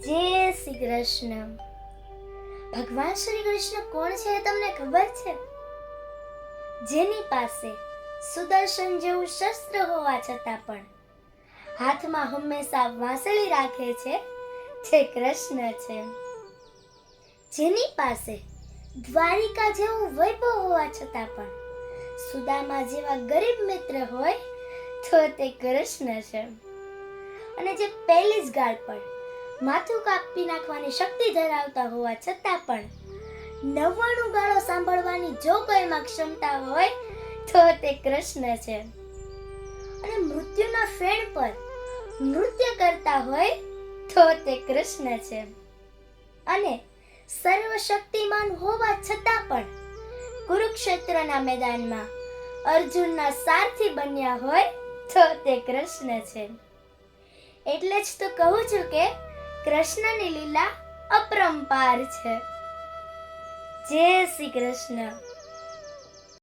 જય શ્રી કૃષ્ણ. ભગવાન શ્રી કૃષ્ણ કોણ છે એ તમને ખબર છે? જેની પાસે સુદર્શન જેવું શસ્ત્ર હોવા છતાં પણ હાથમાં હંમેશા વાંસળી રાખે છે, જે કૃષ્ણ છે. જેની પાસે દ્વારિકા જેવું વૈભવ હોવા છતાં પણ સુદામા જેવા ગરીબ મિત્ર હોય તો તે કૃષ્ણ છે. અને જે પહેલી જ ગાળ પર માથું કાપી નાખવાની શક્તિ ધરાવતા હોવા છતાં પણ 99 ગાળો સાંભળવાની જો કોઈમાં ક્ષમતા હોય તો તે કૃષ્ણ છે. અને મૃત્યુના ફેણ પર નૃત્ય કરતા હોય તો તે કૃષ્ણ છે. અને સર્વશક્તિમાન હોવા છતાં પણ કુરુક્ષેત્રના મેદાનમાં અર્જુનના સારથી બન્યા હોય તો તે કૃષ્ણ છે. એટલે જ તો કહું છું કે કૃષ્ણની લીલા અપરંપાર છે. જય શ્રી કૃષ્ણ.